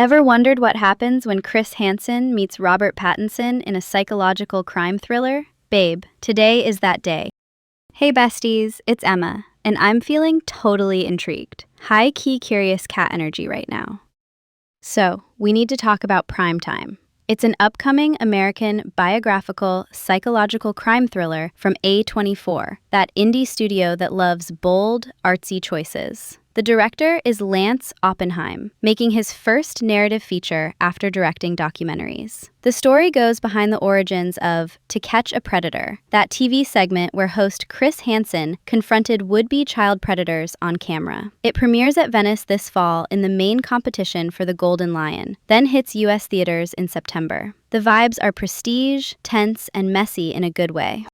Ever wondered what happens when Chris Hansen meets Robert Pattinson in a psychological crime thriller? Babe, today is that day. Hey besties, it's Emma, and I'm feeling totally intrigued. High-key curious cat energy right now. So, we need to talk about Primetime. It's an upcoming American biographical psychological crime thriller from A24, that indie studio that loves bold, artsy choices. The director is Lance Oppenheim, making his first narrative feature after directing documentaries. The story goes behind the origins of To Catch a Predator, that TV segment where host Chris Hansen confronted would-be child predators on camera. It premieres at Venice this fall in the main competition for the Golden Lion, then hits US theaters in September. The vibes are prestige, tense, and messy in a good way.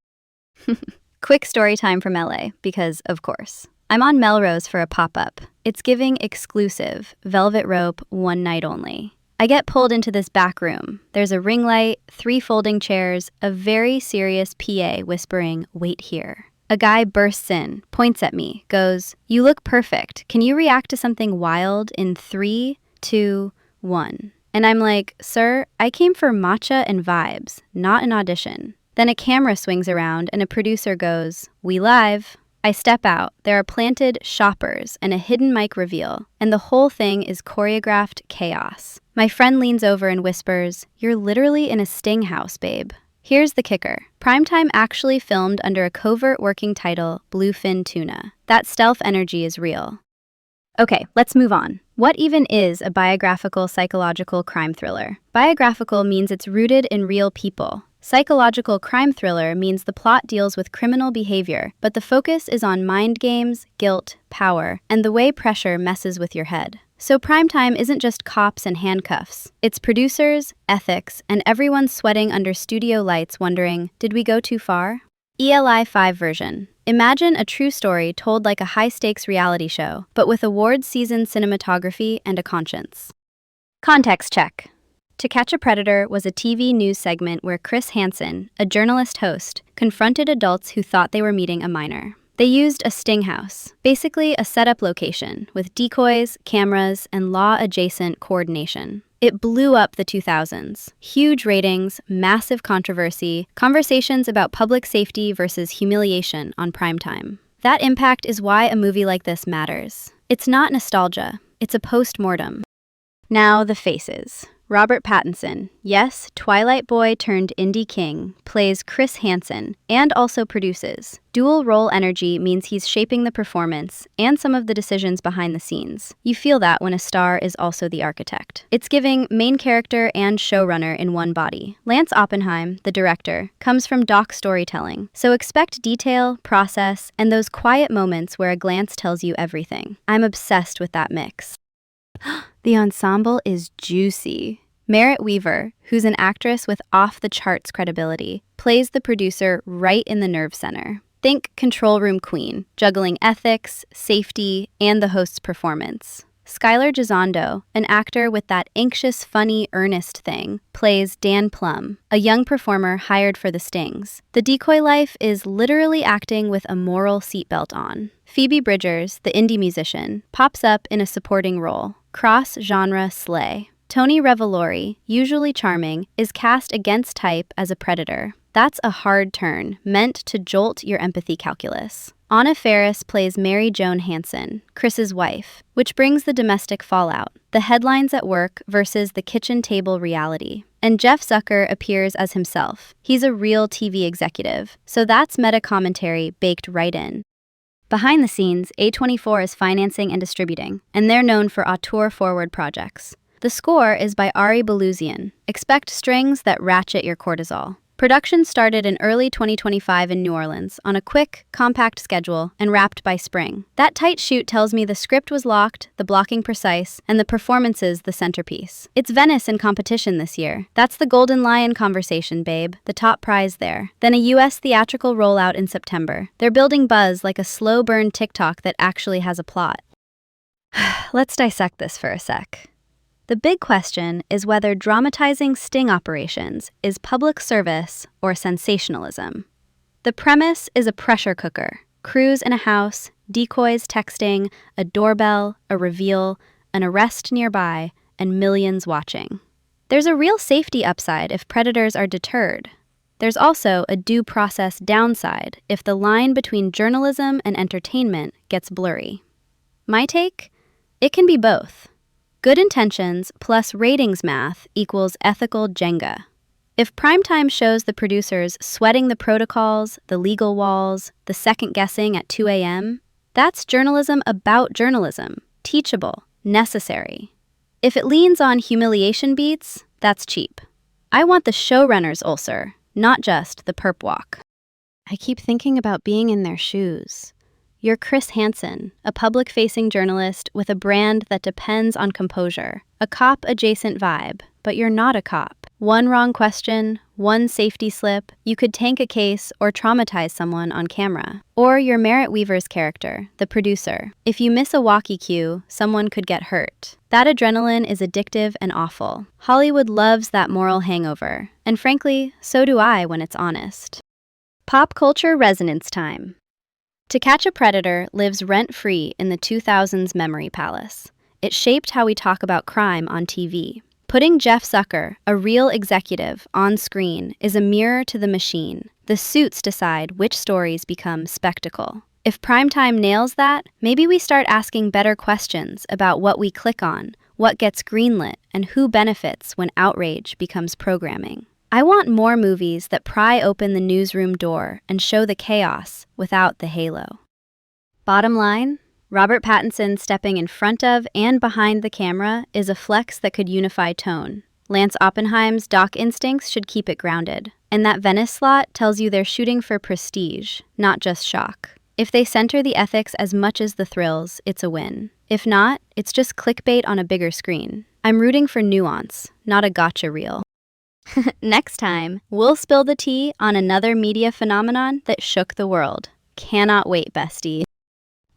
Quick story time from LA, because of course. I'm on Melrose for a pop-up. It's giving exclusive, velvet rope, one night only. I get pulled into this back room. There's a ring light, 3 folding chairs, a very serious PA whispering, "Wait here." A guy bursts in, points at me, goes, "You look perfect. Can you react to something wild in 3, 2, 1? And I'm like, "Sir, I came for matcha and vibes, not an audition." Then a camera swings around and a producer goes, "We live." I step out, there are planted shoppers and a hidden mic reveal, and the whole thing is choreographed chaos. My friend leans over and whispers, "You're literally in a sting house, babe." Here's the kicker. Primetime actually filmed under a covert working title, Bluefin Tuna. That stealth energy is real. Okay, let's move on. What even is a biographical psychological crime thriller? Biographical means it's rooted in real people. Psychological crime thriller means the plot deals with criminal behavior, but the focus is on mind games, guilt, power, and the way pressure messes with your head. So Primetime isn't just cops and handcuffs. It's producers, ethics, and everyone sweating under studio lights wondering, did we go too far? ELI 5 version. Imagine a true story told like a high-stakes reality show, but with award-season cinematography and a conscience. Context check. To Catch a Predator was a TV news segment where Chris Hansen, a journalist host, confronted adults who thought they were meeting a minor. They used a sting house, basically a setup location, with decoys, cameras, and law-adjacent coordination. It blew up the 2000s. Huge ratings, massive controversy, conversations about public safety versus humiliation on Primetime. That impact is why a movie like this matters. It's not nostalgia, it's a post-mortem. Now the faces. Robert Pattinson, yes, Twilight Boy turned indie king, plays Chris Hansen, and also produces. Dual role energy means he's shaping the performance and some of the decisions behind the scenes. You feel that when a star is also the architect. It's giving main character and showrunner in one body. Lance Oppenheim, the director, comes from doc storytelling, so expect detail, process, and those quiet moments where a glance tells you everything. I'm obsessed with that mix. The ensemble is juicy. Merritt Wever, who's an actress with off-the-charts credibility, plays the producer right in the nerve center. Think control room queen, juggling ethics, safety, and the host's performance. Skylar Gisondo, an actor with that anxious, funny, earnest thing, plays Dan Plum, a young performer hired for the stings. The decoy life is literally acting with a moral seatbelt on. Phoebe Bridgers, the indie musician, pops up in a supporting role. Cross-genre slay. Tony Revolori, usually charming, is cast against type as a predator. That's a hard turn, meant to jolt your empathy calculus. Anna Faris plays Mary Joan Hansen, Chris's wife, which brings the domestic fallout, the headlines at work versus the kitchen table reality. And Jeff Zucker appears as himself. He's a real TV executive, so that's meta-commentary baked right in. Behind the scenes, A24 is financing and distributing, and they're known for auteur-forward projects. The score is by Ari Baluzian. Expect strings that ratchet your cortisol. Production started in early 2025 in New Orleans on a quick, compact schedule and wrapped by spring. That tight shoot tells me the script was locked, the blocking precise, and the performances the centerpiece. It's Venice in competition this year. That's the Golden Lion conversation, babe, the top prize there. Then a US theatrical rollout in September. They're building buzz like a slow burn TikTok that actually has a plot. Let's dissect this for a sec. The big question is whether dramatizing sting operations is public service or sensationalism. The premise is a pressure cooker. Crews in a house, decoys texting, a doorbell, a reveal, an arrest nearby, and millions watching. There's a real safety upside if predators are deterred. There's also a due process downside if the line between journalism and entertainment gets blurry. My take? It can be both. Good intentions plus ratings math equals ethical Jenga. If Primetime shows the producers sweating the protocols, the legal walls, the second guessing at 2 a.m., that's journalism about journalism, teachable, necessary. If it leans on humiliation beats, that's cheap. I want the showrunner's ulcer, not just the perp walk. I keep thinking about being in their shoes. You're Chris Hansen, a public-facing journalist with a brand that depends on composure, a cop-adjacent vibe, but you're not a cop. One wrong question, one safety slip, you could tank a case or traumatize someone on camera. Or you're Merritt Weaver's character, the producer. If you miss a walkie cue, someone could get hurt. That adrenaline is addictive and awful. Hollywood loves that moral hangover, and frankly, so do I when it's honest. Pop culture resonance time. To Catch a Predator lives rent-free in the 2000s memory palace. It shaped how we talk about crime on TV. Putting Jeff Zucker, a real executive, on screen is a mirror to the machine. The suits decide which stories become spectacle. If Primetime nails that, maybe we start asking better questions about what we click on, what gets greenlit, and who benefits when outrage becomes programming. I want more movies that pry open the newsroom door and show the chaos without the halo. Bottom line, Robert Pattinson stepping in front of and behind the camera is a flex that could unify tone. Lance Oppenheim's doc instincts should keep it grounded. And that Venice slot tells you they're shooting for prestige, not just shock. If they center the ethics as much as the thrills, it's a win. If not, it's just clickbait on a bigger screen. I'm rooting for nuance, not a gotcha reel. Next time, we'll spill the tea on another media phenomenon that shook the world. Cannot wait, bestie.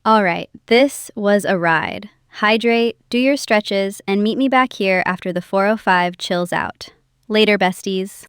All right, this was a ride. Hydrate, do your stretches, and meet me back here after the 4:05 chills out. Later, besties.